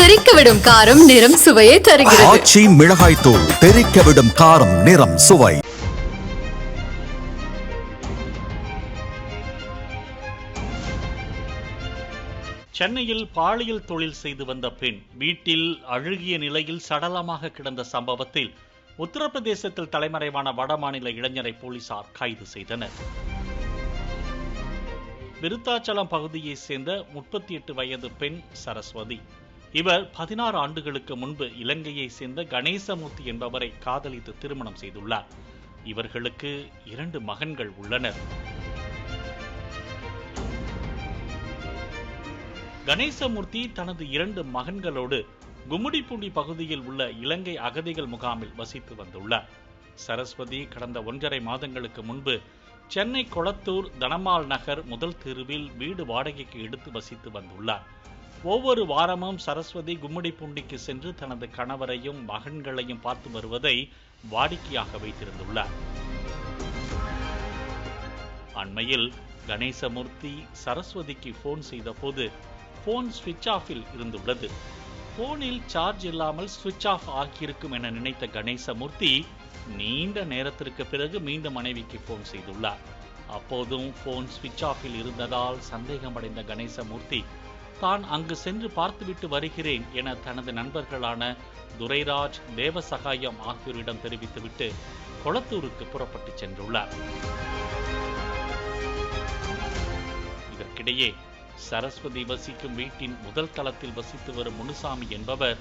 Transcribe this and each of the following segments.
தெறிக்கவிடும் காரம் நிறம் சுவையை தருகிறது. ஆச்சி மிளகாய் தூள் தெறிக்கவிடும் காரம் நிறம் சுவை. சென்னையில் பாலியல் தொழில் செய்து வந்த பெண் வீட்டில் அழுகிய நிலையில் சடலமாக கிடந்த சம்பவத்தில் உத்தரப்பிரதேசத்தில் தலைமறைவான வடமாநில இளைஞரை போலீசார் கைது செய்தனர். விருத்தாச்சலம் பகுதியைச் சேர்ந்த 38 வயது பெண் சரஸ்வதி. இவர் 16 ஆண்டுகளுக்கு முன்பு இலங்கையை சேர்ந்த கணேசமூர்த்தி என்பவரை காதலித்து திருமணம் செய்துள்ளார். இவர்களுக்கு 2 மகன்கள் உள்ளனர். கணேசமூர்த்தி தனது 2 மகன்களோடு கும்மிடிப்பூண்டி பகுதியில் உள்ள இலங்கை அகதிகள் முகாமில் வசித்து வந்துள்ளார். சரஸ்வதி கடந்த 1.5 மாதங்களுக்கு முன்பு சென்னை கொளத்தூர் தனமால் நகர் முதல் தெருவில் வீடு வாடகைக்கு எடுத்து வசித்து வந்துள்ளார். ஒவ்வொரு வாரமும் சரஸ்வதி கும்மிடிப்பூண்டிக்கு சென்று தனது கணவரையும் மகன்களையும் பார்த்து வருவதை வாடிக்கையாக வைத்திருந்துள்ளார். அண்மையில் கணேசமூர்த்தி சரஸ்வதிக்கு போன் செய்த போது போன் ஸ்விட்ச் ஆஃபில் இருந்துள்ளது. போனில் சார்ஜ் இல்லாமல் ஸ்விட்ச் ஆஃப் ஆகியிருக்கும் என நினைத்த கணேசமூர்த்தி நீண்ட நேரத்திற்கு பிறகு மீண்டும் மனைவிக்கு போன் செய்துள்ளார். அப்போதும் போன் ஸ்விட்ச் ஆஃபில் இருந்ததால் சந்தேகமடைந்த கணேசமூர்த்தி தான் அங்கு சென்று பார்த்துவிட்டு வருகிறேன் என தனது நண்பர்களான துரைராஜ், தேவசகாயம் ஆகியோரிடம் தெரிவித்துவிட்டு கொளத்தூருக்கு புறப்பட்டு சென்றுள்ளார். இதற்கிடையே சரஸ்வதி வசிக்கும் வீட்டின் முதல் தளத்தில் வசித்து வரும் முனுசாமி என்பவர்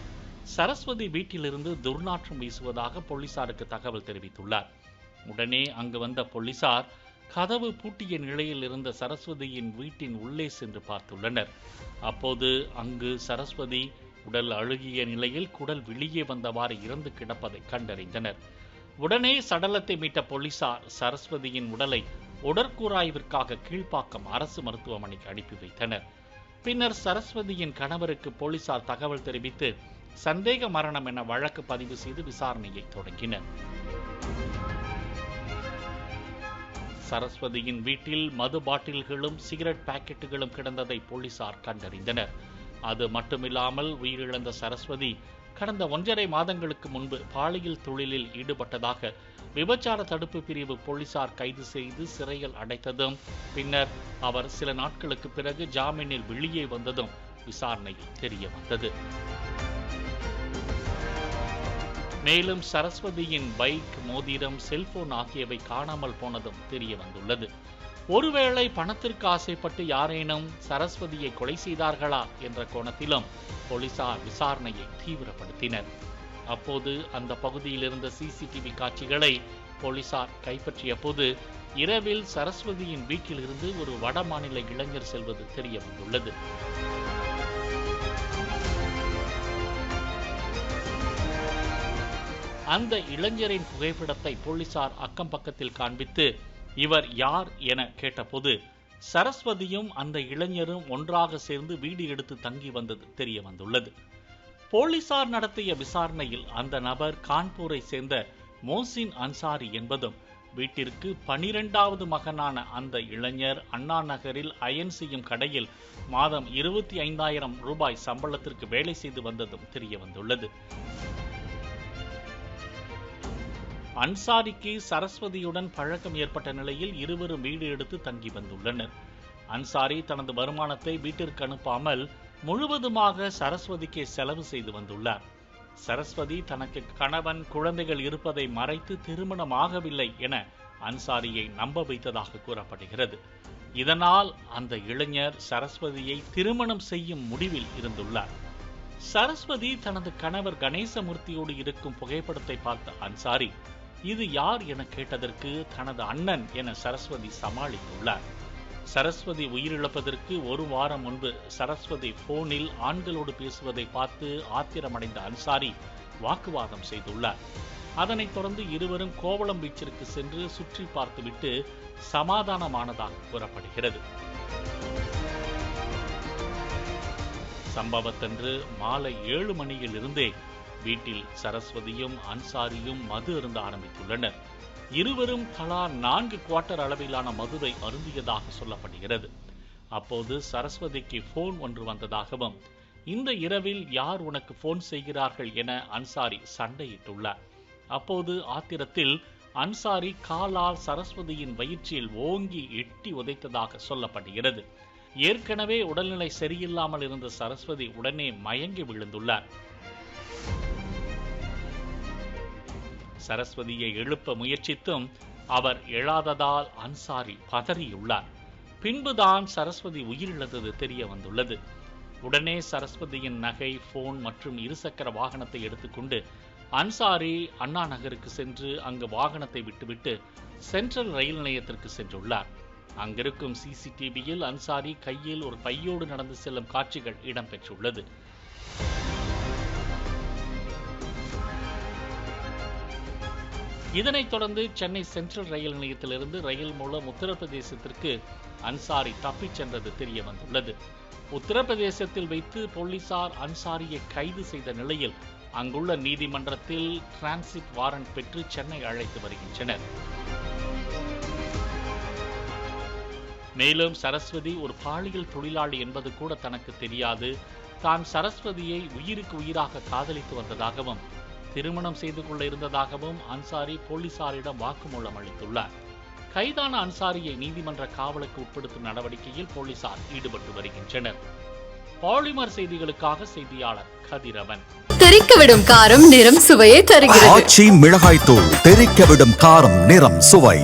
சரஸ்வதி வீட்டிலிருந்து துர்நாற்றம் வீசுவதாக போலீசாருக்கு தகவல் தெரிவித்துள்ளார். உடனே அங்கு வந்த போலீசார் கதவு பூட்டிய நிலையில் இருந்த சரஸ்வதியின் வீட்டின் உள்ளே சென்று பார்த்துள்ளனர். அப்போது அங்கு சரஸ்வதி உடல் அழுகிய நிலையில் குடல் வெளியே வந்தவாறு இறந்து கிடப்பதை கண்டறிந்தனர். உடனே சடலத்தை மீட்ட போலீசார் சரஸ்வதியின் உடலை உடற்கூராய்விற்காக கீழ்ப்பாக்கம் அரசு மருத்துவமனைக்கு அனுப்பி வைத்தனர். பின்னர் சரஸ்வதியின் கணவருக்கு போலீசார் தகவல் தெரிவித்து சந்தேக மரணம் என வழக்கு பதிவு செய்து விசாரணையை தொடங்கினர். சரஸ்வதியின் வீட்டில் மது பாட்டில்களும் சிகரெட் பாக்கெட்டுகளும் கிடந்ததை போலீசார் கண்டறிந்தனர். அது மட்டுமில்லாமல் உயிரிழந்த சரஸ்வதி கடந்த 1.5 மாதங்களுக்கு முன்பு பாலியல் தொழிலில் ஈடுபட்டதாக விபச்சார தடுப்பு பிரிவு போலீசார் கைது செய்து சிறையில் அடைத்ததும் பின்னர் அவர் சில நாட்களுக்கு பிறகு ஜாமீனில் வெளியே வந்ததும் விசாரணையில் தெரிய வந்தது. மேலும் சரஸ்வதியின் பைக், மோதிரம், செல்போன் ஆகியவை காணாமல் போனதும் தெரிய வந்துள்ளது. ஒருவேளை பணத்திற்கு ஆசைப்பட்டு யாரேனும் சரஸ்வதியை கொலை செய்தார்களா என்ற கோணத்திலும் போலீசார் விசாரணையை தீவிரப்படுத்தினர். அப்போது அந்த பகுதியில் இருந்த சிசிடிவி காட்சிகளை போலீசார் கைப்பற்றிய போது இரவில் சரஸ்வதியின் வீட்டில் இருந்து ஒரு வடமாநில இளைஞர் செல்வது தெரிய வந்துள்ளது. அந்த இளைஞரின் புகைப்படத்தை போலீசார் அக்கம் பக்கத்தில் காண்பித்து இவர் யார் என கேட்டபோது சரஸ்வதியும் அந்த இளைஞரும் ஒன்றாக சேர்ந்து வீடு எடுத்து தங்கி வந்தது தெரிய வந்துள்ளது. போலீசார் நடத்திய விசாரணையில் அந்த நபர் கான்பூரை சேர்ந்த மோசின் அன்சாரி என்பதும் வீட்டிற்கு 12வது மகனான அந்த இளைஞர் அண்ணா நகரில் அயன் செய்யும் கடையில் மாதம் 25,000 ரூபாய் சம்பளத்திற்கு வேலை செய்து வந்ததும் தெரிய வந்துள்ளது. அன்சாரிக்கு சரஸ்வதியுடன் பழக்கம் ஏற்பட்ட நிலையில் இருவரும் வீடு எடுத்து தங்கி வந்துள்ளனர். அன்சாரி தனது வருமானத்தை வீட்டிற்கு அனுப்பாமல் முழுவதுமாக சரஸ்வதிக்கு செலவு செய்து வந்துள்ளார். சரஸ்வதி தனக்கு கணவன், குழந்தைகள் இருப்பதை மறைத்து திருமணம் ஆகவில்லை என அன்சாரியை நம்ப வைத்ததாக கூறப்படுகிறது. இதனால் அந்த இளைஞர் சரஸ்வதியை திருமணம் செய்யும் முடிவில் இருந்துள்ளார். சரஸ்வதி தனது கணவர் கணேசமூர்த்தியோடு இருக்கும் புகைப்படத்தை பார்த்த அன்சாரி இது யார் என கேட்டதற்கு தனது அண்ணன் என சரஸ்வதி சமாளித்துள்ளார். சரஸ்வதி உயிரிழப்பதற்கு 1 வாரம் முன்பு சரஸ்வதி போனில் ஆண்களோடு பேசுவதை பார்த்து ஆத்திரமடைந்த அன்சாரி வாக்குவாதம் செய்துள்ளார். அதனைத் தொடர்ந்து இருவரும் கோவளம் பீச்சிற்கு சென்று சுற்றி பார்த்துவிட்டு சமாதானமானதாக கூறப்படுகிறது. சம்பவத்தன்று மாலை 7 மணியில் இருந்தே வீட்டில் சரஸ்வதியும் அன்சாரியும் மது அருந்த ஆரம்பித்துள்ளனர். இருவரும் தலா 4 குவார்ட்டர் அளவிலான மதுவை அருந்தியதாக சொல்லப்படுகிறது. அப்போது சரஸ்வதிக்கு போன் ஒன்று வந்ததாகவும் இந்த இரவில் யார் உனக்கு போன் செய்கிறார்கள் என அன்சாரி சண்டையிட்டுள்ளார். அப்போது ஆத்திரத்தில் அன்சாரி காலால் சரஸ்வதியின் வயிற்றில் ஓங்கி எட்டி உதைத்ததாக சொல்லப்படுகிறது. ஏற்கனவே உடல்நிலை சரியில்லாமல் இருந்த சரஸ்வதி உடனே மயங்கி விழுந்துள்ளார். சரஸ்வதியை எழுப்ப முயற்சித்தும் அவர் எழாததால் அன்சாரி பதறியுள்ளார். பின்புதான் சரஸ்வதி உயிரிழந்தது தெரிய வந்துள்ளது. உடனே சரஸ்வதியின் நகை, போன் மற்றும் இருசக்கர வாகனத்தை எடுத்துக்கொண்டு அன்சாரி அண்ணா நகருக்கு சென்று அங்கு வாகனத்தை விட்டுவிட்டு சென்ட்ரல் ரயில் நிலையத்திற்கு சென்றுள்ளார். அங்கிருக்கும் சிசிடிவியில் அன்சாரி கையில் ஒரு பையோடு நடந்து செல்லும் காட்சிகள் இடம்பெற்றுள்ளது. இதனைத் தொடர்ந்து சென்னை சென்ட்ரல் ரயில் நிலையத்திலிருந்து ரயில் மூலம் உத்தரப்பிரதேசத்திற்கு அன்சாரி தப்பிச் சென்றது தெரிய வந்துள்ளது. உத்தரப்பிரதேசத்தில் வைத்து போலீசார் அன்சாரியை கைது செய்த நிலையில் அங்குள்ள நீதிமன்றத்தில் டிரான்சிட் வாரண்ட் பெற்று சென்னை அழைத்து வருகின்றனர். மேலும் சரஸ்வதி ஒரு பாலியல் தொழிலாளி என்பது கூட தனக்கு தெரியாது, தான் சரஸ்வதியை உயிருக்கு உயிராக காதலித்து வந்ததாகவும் திருமணம் செய்து கொள்ள இருந்ததாகவும் அன்சாரி போலீசாரிடம் வாக்குமூலம் அளித்துள்ளார். கைதான அன்சாரியை நீதிமன்ற காவலுக்கு உட்படுத்தும் நடவடிக்கையில் போலீசார் ஈடுபட்டு வருகின்றனர். பாலிமர் செய்திகளுக்காக செய்தியாளர் கதிரவன். தெறிக்கவிடும் காரம் நிறம் சுவையை தருகிறது. ஆச்சி மிளகாய் தூள் தெறிக்கவிடும் காரம் நிறம் சுவை.